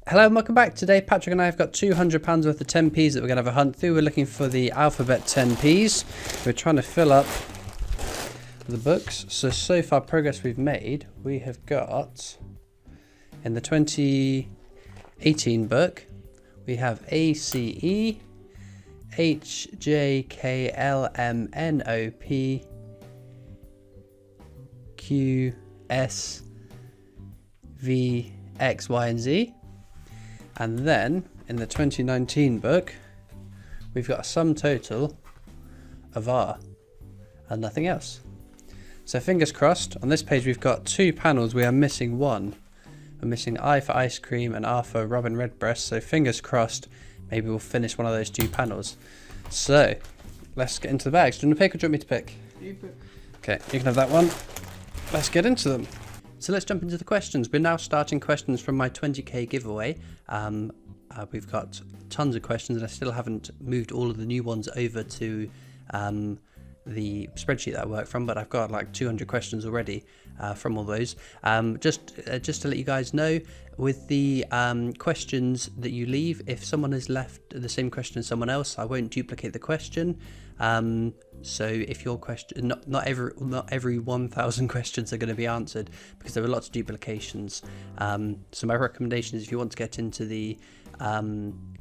Hello and welcome back. Today Patrick and I have got £200 worth of 10p's that we're going to have a hunt through. We're looking for the alphabet 10p's. We're trying to fill up the books. So far progress we've made, we have got in the 2018 book, we have A, C, E, H, J, K, L, M, N, O, P, Q, S, V, X, Y, and Z. And then in the 2019 book, we've got a sum total of R and nothing else. So fingers crossed. On this page, we've got two panels. We are missing one. We're missing I for ice cream and R for robin redbreast. So fingers crossed, maybe we'll finish one of those two panels. So let's get into the bags. Do you want to pick or do you want me to pick? You pick. Okay, you can have that one. Let's get into them. So let's jump into the questions. We're now starting questions from my 20k giveaway. We've got tons of questions and I still haven't moved all of the new ones over to the spreadsheet that I work from, but I've got like 200 questions already from all those. Just to let you guys know, with the questions that you leave, if someone has left the same question as someone else, I won't duplicate the question. So if your question, not every 1,000 questions are going to be answered because there are lots of duplications. So my recommendation is if you want to get into the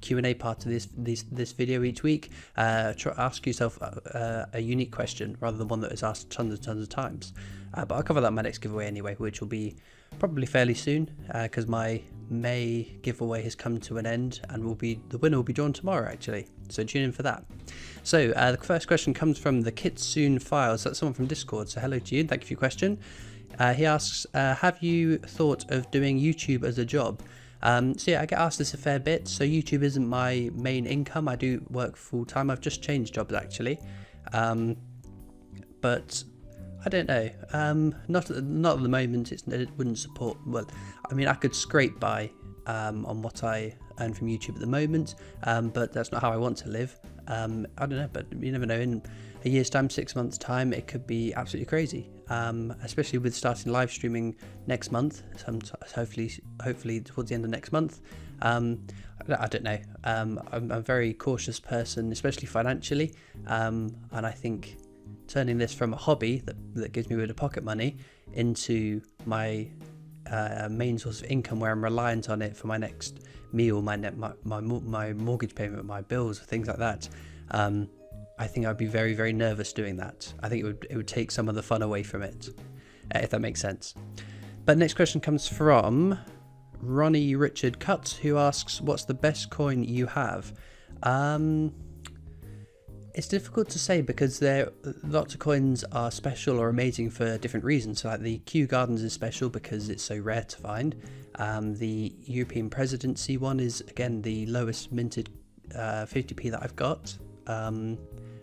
Q&A part of this video each week, ask yourself a unique question rather than one that is asked tons of times. But I'll cover that in my next giveaway anyway, which will be probably fairly soon because my May giveaway has come to an end and the winner will be drawn tomorrow actually. So tune in for that. So the first question comes from the Kitsune Files. That's someone from Discord. So hello to you and thank you for your question. He asks, have you thought of doing YouTube as a job? So yeah, I get asked this a fair bit. So YouTube isn't my main income. I do work full time. I've just changed jobs actually. But I don't know. Not at the moment. It wouldn't support. Well, I mean, I could scrape by on what I earn from YouTube at the moment, but that's not how I want to live. I don't know, but you never know. In a year's time, 6 months' time, it could be absolutely crazy. Especially with starting live streaming next month. Hopefully towards the end of next month. I don't know. I'm a very cautious person, especially financially, and I think turning this from a hobby that gives me a bit of pocket money into my main source of income where I'm reliant on it for my next meal, my mortgage payment, my bills, things like that. I think I'd be very, very nervous doing that. I think it would take some of the fun away from it, if that makes sense. But next question comes from Ronnie Richard Cuts, who asks, what's the best coin you have? It's difficult to say because lots of coins are special or amazing for different reasons. So like the Kew Gardens is special because it's so rare to find. The European Presidency one is again the lowest minted 50p that I've got, but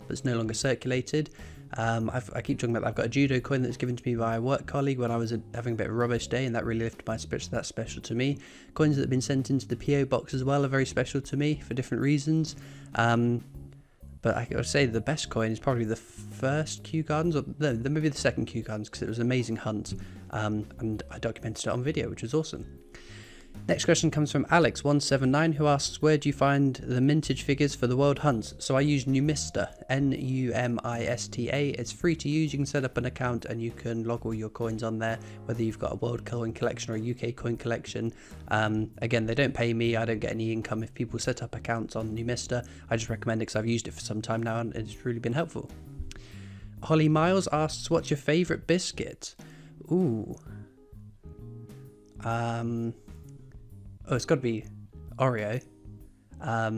it's no longer circulated. I keep talking about that. I've got a judo coin that's given to me by a work colleague when I was having a bit of a rubbish day, and that really lifted my spirits. So that's special to me. Coins that have been sent into the PO box as well are very special to me for different reasons. But I would say the best coin is probably the first Kew Gardens, or maybe the second Kew Gardens, because it was an amazing hunt, and I documented it on video, which was awesome. Next question comes from Alex179, who asks, where do you find the mintage figures for the World Hunts? So I use Numista, N-U-M-I-S-T-A. It's free to use. You can set up an account and you can log all your coins on there, whether you've got a world coin collection or a UK coin collection. Again, they don't pay me. I don't get any income if people set up accounts on Numista. I just recommend it because I've used it for some time now and it's really been helpful. Holly Miles asks, what's your favourite biscuit? Ooh. Oh, it's got to be Oreo. I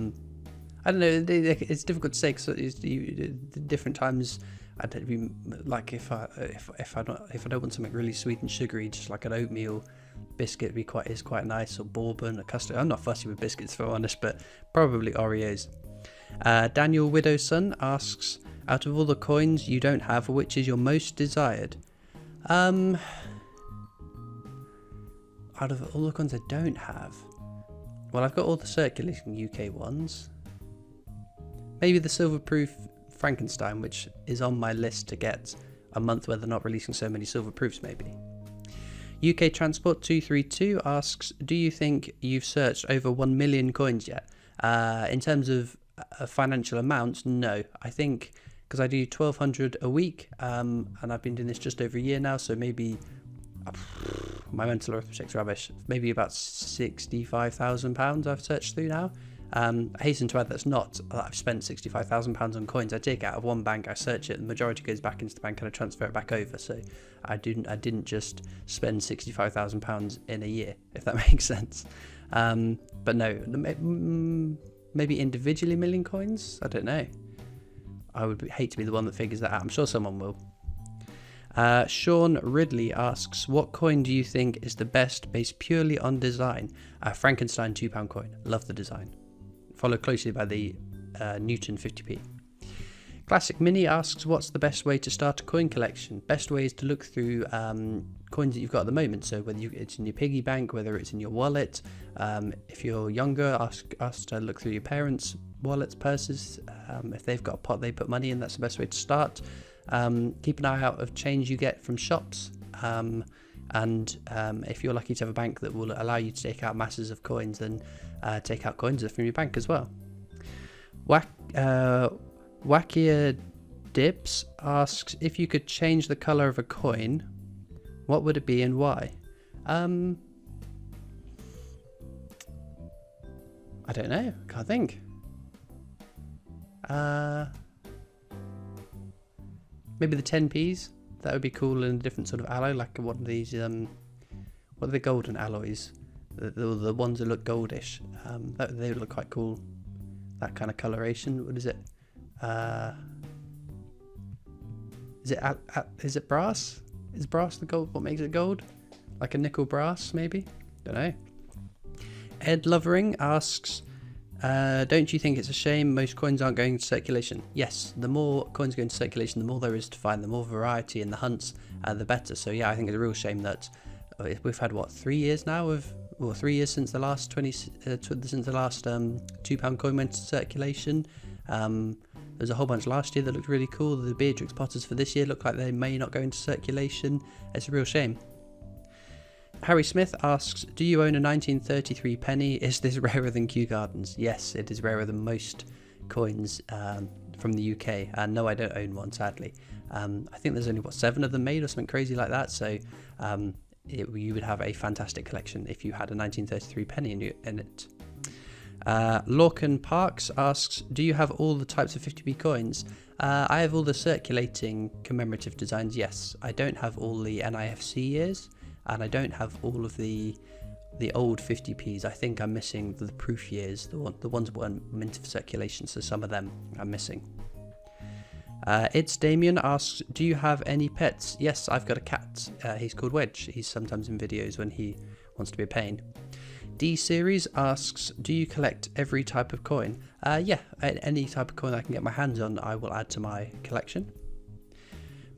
don't know. It's difficult to say because different times. I don't like if I don't want something really sweet and sugary, just like an oatmeal biscuit is quite nice, or bourbon, or custard. I'm not fussy with biscuits, if I'm honest, but probably Oreos. Daniel Widowson asks, out of all the coins you don't have, which is your most desired? Out of all the coins I don't have, well, I've got all the circulating UK ones. Maybe the silver-proof Frankenstein, which is on my list to get a month where they're not releasing so many silver proofs, maybe. UK Transport 232 asks, do you think you've searched over 1 million coins yet? In terms of financial amounts, no. I think because I do 1,200 a week, and I've been doing this just over a year now, so maybe my mental arithmetic's rubbish. Maybe about £65,000 I've searched through now. I hasten to add that's not that I've spent £65,000 on coins. I take it out of one bank, I search it, the majority goes back into the bank, and I transfer it back over. So I didn't just spend £65,000 in a year, if that makes sense. But no, maybe individually 1 million coins. I don't know. I would hate to be the one that figures that out. I'm sure someone will. Sean Ridley asks, what coin do you think is the best based purely on design? Frankenstein £2 coin. Love the design. Followed closely by the Newton 50p. Classic Mini asks, what's the best way to start a coin collection? Best way is to look through coins that you've got at the moment. So whether it's in your piggy bank, whether it's in your wallet. If you're younger, ask to look through your parents' wallets, purses. If they've got a pot they put money in, that's the best way to start. Keep an eye out of change you get from shops. And if you're lucky to have a bank that will allow you to take out masses of coins, then take out coins from your bank as well. Wackier Dips asks, if you could change the colour of a coin, what would it be and why? I don't know. Can't think. Maybe the 10p's. That would be cool in a different sort of alloy, like one of these. What are the golden alloys? The ones that look goldish. They would look quite cool. That kind of coloration. What is it? Is it brass? Is brass the gold? What makes it gold? Like a nickel brass, maybe? Don't know. Ed Lovering asks, don't you think it's a shame most coins aren't going into circulation? Yes, the more coins go into circulation, the more there is to find, the more variety in the hunts, the better. So yeah, I think it's a real shame that we've had 3 years now 3 years since the last £2 coin went into circulation. There's a whole bunch last year that looked really cool. The Beatrix Potters for this year look like they may not go into circulation. It's a real shame. Harry Smith asks, do you own a 1933 penny? Is this rarer than Kew Gardens? Yes, it is rarer than most coins from the UK. And no, I don't own one, sadly. I think there's only, 7 of them made or something crazy like that. So you would have a fantastic collection if you had a 1933 penny in it. Lorcan Parks asks, do you have all the types of 50p coins? I have all the circulating commemorative designs, yes. I don't have all the NIFC years, and I don't have all of the old 50p's. I think I'm missing the proof years, the ones that weren't meant for circulation, so some of them I'm missing. It's Damien asks, do you have any pets? Yes, I've got a cat. He's called Wedge. He's sometimes in videos when he wants to be a pain. D-Series asks, do you collect every type of coin? Yeah, any type of coin I can get my hands on, I will add to my collection.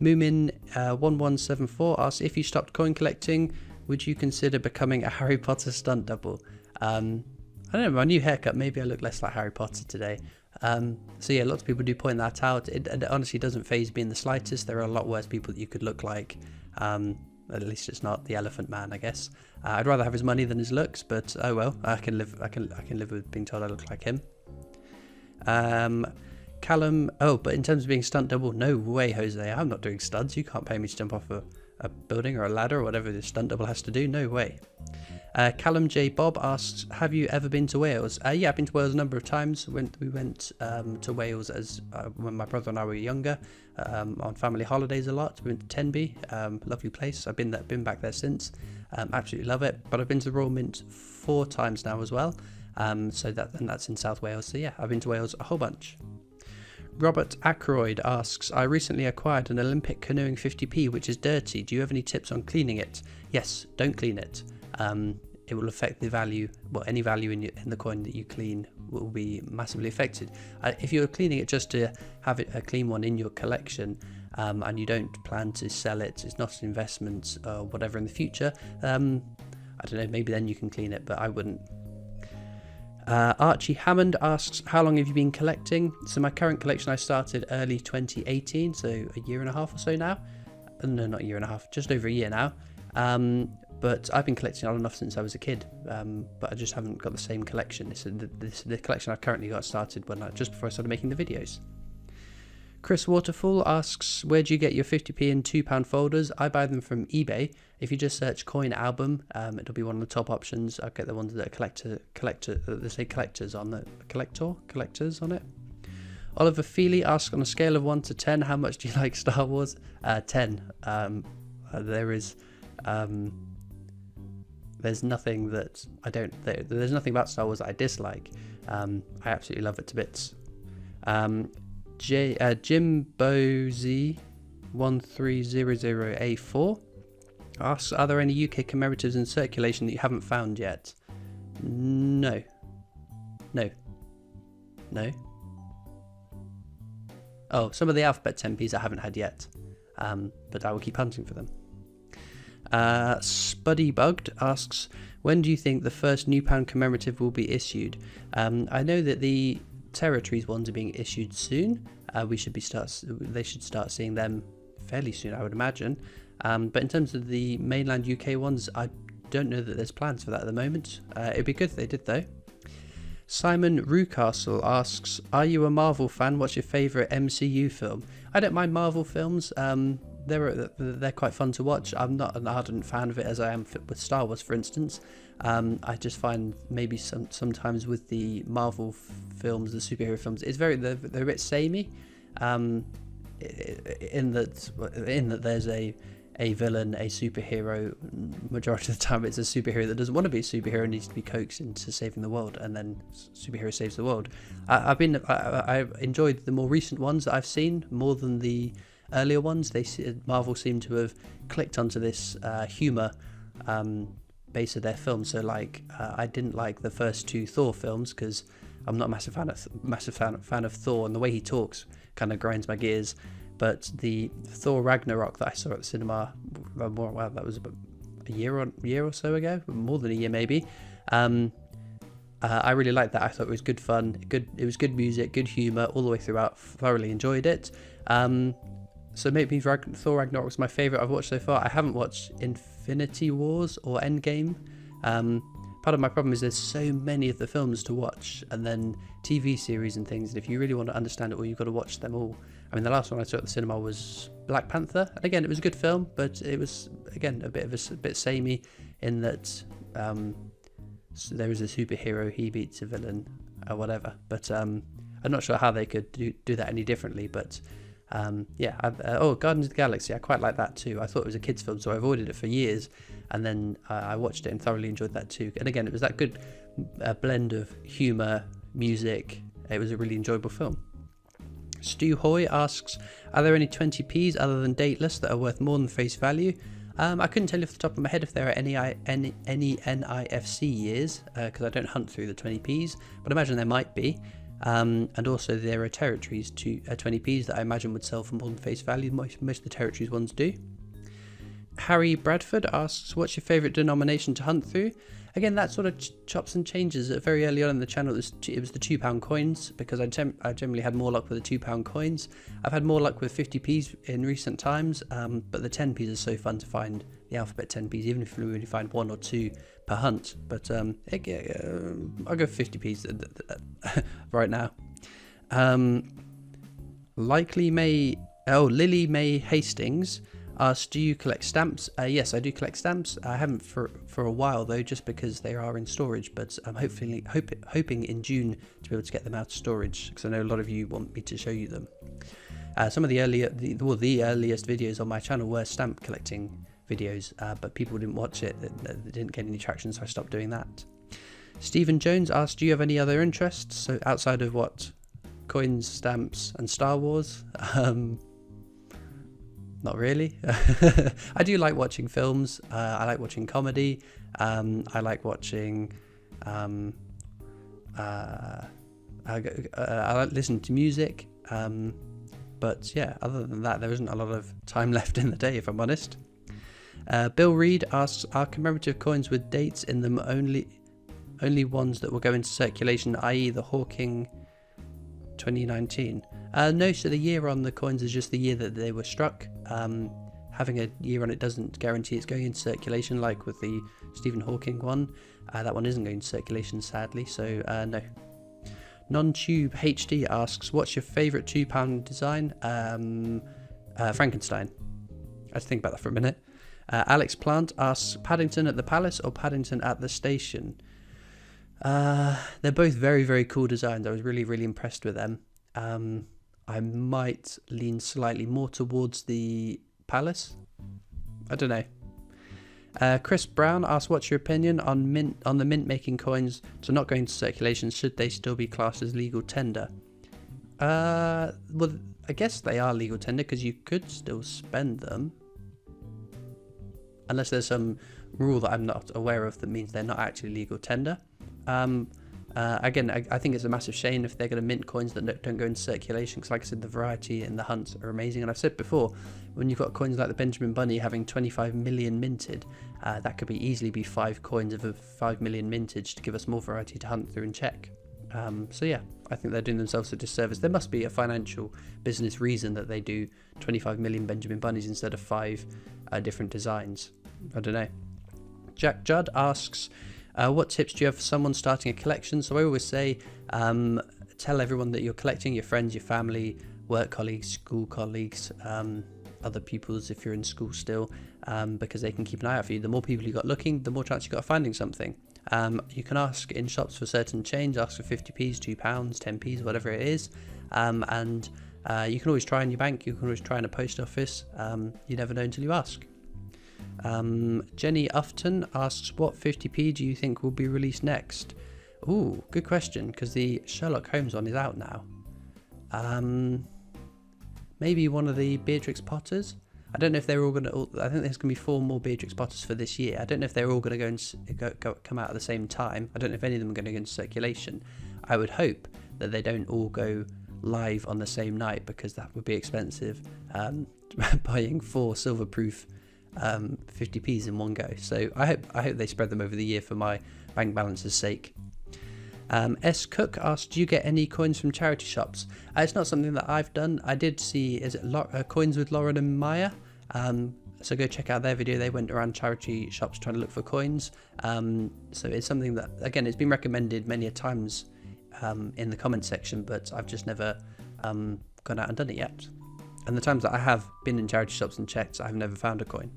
Moomin1174 asks, if you stopped coin collecting, would you consider becoming a Harry Potter stunt double? I don't know, my new haircut, maybe I look less like Harry Potter today. So yeah, lots of people do point that out. It honestly doesn't faze me in the slightest. There are a lot worse people that you could look like. At least it's not the Elephant Man, I guess. I'd rather have his money than his looks, but oh well. I can live with being told I look like him. Callum. Oh, but in terms of being stunt double, no way, Jose. I'm not doing stunts. You can't pay me to jump off a building or a ladder or whatever the stunt double has to do. No way. Callum J. Bob asks, have you ever been to Wales? Yeah, I've been to Wales a number of times. We went to Wales as when my brother and I were younger, on family holidays a lot. We went to Tenby, lovely place. I've been back there since. Absolutely love it. But I've been to the Royal Mint 4 times now as well. So that's in South Wales. So yeah, I've been to Wales a whole bunch. Robert Ackroyd asks, I recently acquired an Olympic canoeing 50p, which is dirty. Do you have any tips on cleaning it? Yes, don't clean it. It will affect the value. Well, any value in the coin that you clean will be massively affected. If you're cleaning it just to have a clean one in your collection, and you don't plan to sell it, it's not an investment or whatever in the future, I don't know, maybe then you can clean it, but I wouldn't. Archie Hammond asks, how long have you been collecting? So my current collection I started early 2018, so a year and a half or so now. No, not a year and a half, just over a year now. but I've been collecting on and off since I was a kid, but I just haven't got the same collection. The collection I've currently got started just before I started making the videos. Chris Waterfall asks, where do you get your 50p and £2 folders? I buy them from eBay. If you just search coin album, it'll be one of the top options. I'll get the ones that are they say collectors on the collectors on it. Oliver Feely asks, on a scale of 1 to 10, how much do you like Star Wars? 10. There's nothing that I don't. There's nothing about Star Wars that I dislike. I absolutely love it to bits. Jim Bozy 1300A4 asks, are there any UK commemoratives in circulation that you haven't found yet? No. Oh, some of the alphabet 10p's I haven't had yet, but I will keep hunting for them. Spuddy Bugged asks, when do you think the first new pound commemorative will be issued? I know that the territories ones are being issued soon. They should start seeing them fairly soon, I would imagine. But in terms of the mainland UK ones, I don't know that there's plans for that at the moment. It'd be good if they did though. Simon Rucastle asks, are you a Marvel fan? What's your favourite MCU film? I don't mind Marvel films. They're quite fun to watch. I'm not an ardent fan of it as I am with Star Wars, for instance. I just find maybe sometimes with the Marvel films, the superhero films, they're a bit samey. In that there's a villain, a superhero. Majority of the time it's a superhero that doesn't want to be a superhero and needs to be coaxed into saving the world, and then superhero saves the world. I've enjoyed the more recent ones that I've seen more than the earlier ones. Marvel seem to have clicked onto this humour base of their films. So I didn't like the first two Thor films because I'm not a massive fan of Thor, and the way he talks kind of grinds my gears. But the Thor Ragnarok that I saw at the cinema, that was about a year or so ago, more than a year maybe. I really liked that. I thought it was good fun. It was good music, good humour all the way throughout. Thoroughly enjoyed it. So maybe Thor Ragnarok was my favourite I've watched so far. I haven't watched Infinity Wars or Endgame. Part of my problem is there's so many of the films to watch, and then TV series and things, and if you really want to understand it all, you've got to watch them all. I mean, the last one I saw at the cinema was Black Panther, and again, it was a good film, but it was, again, a bit samey in that there is a superhero, he beats a villain, or whatever. But I'm not sure how they could do that any differently, but Guardians of the Galaxy, I quite like that too. I thought it was a kids film, so I avoided it for years, and then I watched it and thoroughly enjoyed that too. And again, it was that good blend of humour, music. It was a really enjoyable film. Stu Hoy asks, are there any 20p's other than dateless that are worth more than face value? I couldn't tell you off the top of my head if there are any NIFC years, because I don't hunt through the 20p's, but I imagine there might be. And also there are territories to 20p's that I imagine would sell for more than face value. Most of the territories ones do. Harry Bradford asks, what's your favourite denomination to hunt through? Again, that sort of chops and changes. Very early on in the channel, it was the £2 coins, because I generally had more luck with the £2 coins. I've had more luck with 50p's in recent times, but the 10p's are so fun to find, the alphabet 10p's, even if you only find one or two per hunt. But I'll go 50p's right now. Lily May Hastings asks, do you collect stamps? Yes, I do collect stamps. I haven't for a while though, just because they are in storage, but I'm hoping in June to be able to get them out of storage, because I know a lot of you want me to show you them. Some of the earliest videos on my channel were stamp collecting videos, but people didn't watch it. They didn't get any traction, so I stopped doing that. Stephen Jones asked, do you have any other interests? So outside of what? Coins, stamps and Star Wars? Not really. I do like watching films. I like watching comedy. I like watching. I like listening to music. But yeah, other than that, there isn't a lot of time left in the day, if I'm honest. Bill Reed asks, are commemorative coins with dates in them only ones that will go into circulation, i.e. the Hawking 2019? No, so the year on the coins is just the year that they were struck. having a year on it doesn't guarantee it's going into circulation, like with the Stephen Hawking one. That one isn't going to circulation, sadly, so no. Non-Tube HD asks, what's your favourite £2 design? Frankenstein. I had to think about that for a minute. Alex Plant asks, Paddington at the Palace or Paddington at the station? They're both very, very cool designs. I was really, really impressed with them. I might lean slightly more towards the Palace. I don't know. Chris Brown asks, what's your opinion on the mint making coins to not going into circulation? Should they still be classed as legal tender? Well, I guess they are legal tender because you could still spend them. Unless there's some rule that I'm not aware of that means they're not actually legal tender. Again, I think it's a massive shame if they're going to mint coins that don't go into circulation, because like I said, the variety and the hunts are amazing. And I've said before, when you've got coins like the Benjamin Bunny having 25 million minted, that could easily be 5 coins of a 5 million mintage to give us more variety to hunt through and check. So yeah, I think they're doing themselves a disservice. There must be a financial business reason that they do 25 million Benjamin Bunnies instead of 5 different designs. I don't know. Jack Judd asks, what tips do you have for someone starting a collection? So I always say, tell everyone that you're collecting, your friends, your family, work colleagues, school colleagues, other pupils if you're in school still, because they can keep an eye out for you. The more people you got looking, the more chance you got of finding something. You can ask in shops for certain change, ask for 50p's, £2, 10p's, whatever it is, and you can always try in your bank, you can always try in a post office. You never know until you ask. Jenny Ufton asks, what 50p do you think will be released next? Ooh, good question, because the Sherlock Holmes one is out now. Maybe one of the Beatrix Potters. I don't know if they're all going to. I think there's going to be 4 more Beatrix Potters for this year. I don't know if they're all going to come out at the same time. I don't know if any of them are going to go into circulation. I would hope that they don't all go live on the same night, because that would be expensive. Buying 4 silver-proof 50p's in one go. So I hope they spread them over the year for my bank balance's sake. S Cook asked, do you get any coins from charity shops? It's not something that I've done. I did see, is it Coins with Lauren and Maia? So go check out their video. They went around charity shops trying to look for coins. So it's something that, again, it's been recommended many a times in the comment section, but I've just never gone out and done it yet. And the times that I have been in charity shops and checked, I've never found a coin.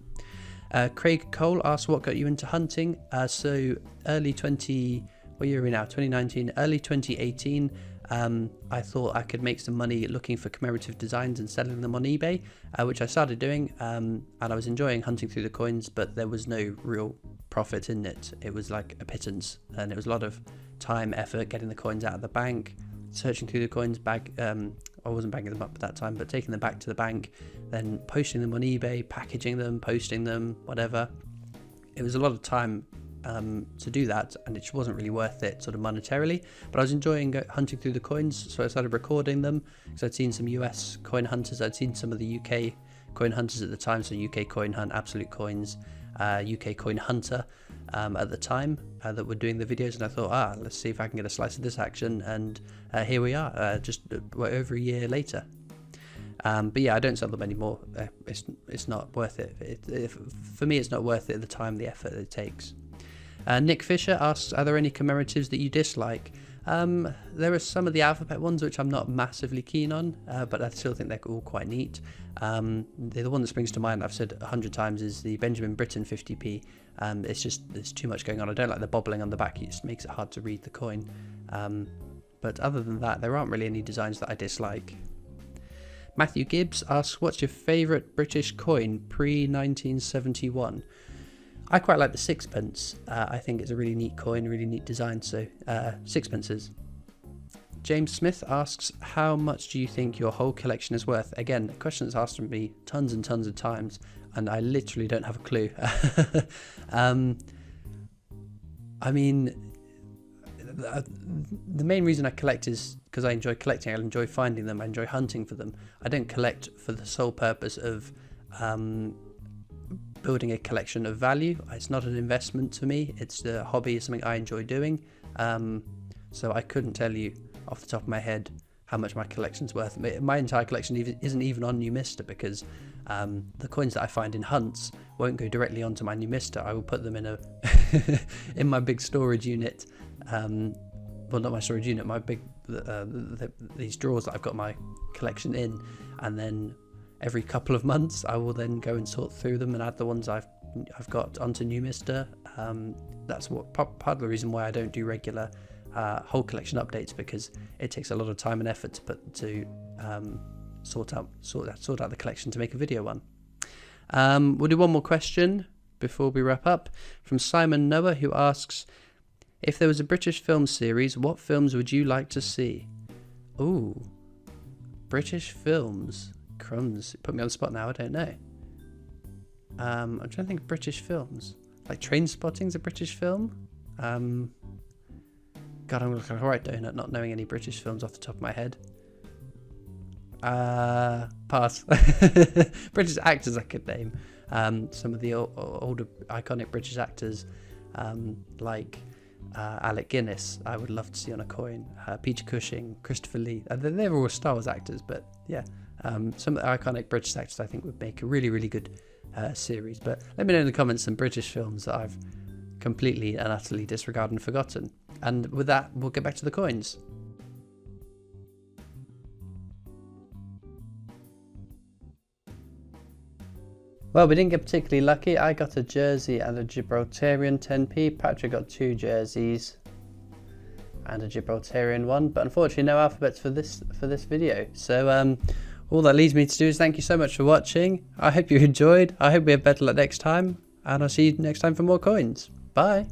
Craig Cole asked, what got you into hunting? So early 2019, early 2018, I thought I could make some money looking for commemorative designs and selling them on eBay, which I started doing, and I was enjoying hunting through the coins, but there was no real profit in it. It was like a pittance, and it was a lot of time, effort, getting the coins out of the bank, searching through the coins, I wasn't bagging them up at that time, but taking them back to the bank, then posting them on eBay, packaging them, posting them, whatever. It was a lot of time to do that, and it just wasn't really worth it sort of monetarily, but I was enjoying hunting through the coins, so I started recording them, because I'd seen some US coin hunters, I'd seen some of the UK coin hunters at the time, so UK Coin Hunt, Absolute Coins, UK Coin Hunter at the time that were doing the videos, and I thought, let's see if I can get a slice of this action, and here we are, just over a year later. But yeah, I don't sell them anymore. It's not worth it. For me, it's not worth it, the time, the effort it takes. Nick Fisher asks, are there any commemoratives that you dislike? There are some of the alphabet ones which I'm not massively keen on, but I still think they're all quite neat. The one that springs to mind, I've said 100 times, is the Benjamin Britten 50p. There's too much going on. I don't like the bobbling on the back. It just makes it hard to read the coin. But other than that, there aren't really any designs that I dislike. Matthew Gibbs asks, what's your favourite British coin pre-1971? I quite like the sixpence. I think it's a really neat coin, really neat design, so sixpences. James Smith asks, how much do you think your whole collection is worth? Again, a question that's asked me tons and tons of times, and I literally don't have a clue. I mean, the main reason I collect is because I enjoy collecting. I enjoy finding them. I enjoy hunting for them. I don't collect for the sole purpose of building a collection of value. It's not an investment to me. It's a hobby. It's something I enjoy doing. So I couldn't tell you off the top of my head how much my collection's worth. My entire collection isn't even on Numista, because The coins that I find in hunts won't go directly onto my new Mister. I will put them in a in my big storage unit. Well, not my storage unit, my big these drawers that I've got my collection in, and then every couple of months I will then go and sort through them and add the ones I've got onto new Mister. That's what part of the reason why I don't do regular whole collection updates, because it takes a lot of time and effort to sort out the collection to make a video one. We'll do one more question before we wrap up, from Simon Noah, who asks, if there was a British film series, what films would you like to see? Ooh, British films. Crumbs, put me on the spot now, I don't know. I'm trying to think of British films. Like Trainspotting's a British film. God, I'm looking like a right donut not knowing any British films off the top of my head. Pass. British actors I could name. Some of the older iconic British actors, like Alec Guinness, I would love to see on a coin. Peter Cushing, Christopher Lee. They're all Star Wars actors, but yeah. Some of the iconic British actors I think would make a really, really good series. But let me know in the comments some British films that I've completely and utterly disregarded and forgotten. And with that, we'll get back to the coins. Well, we didn't get particularly lucky. I got a jersey and a Gibraltarian 10p. Patrick got 2 jerseys and a Gibraltarian one, but unfortunately no alphabets for this video. So all that leaves me to do is thank you so much for watching. I hope you enjoyed. I hope we have better luck next time, and I'll see you next time for more coins. Bye.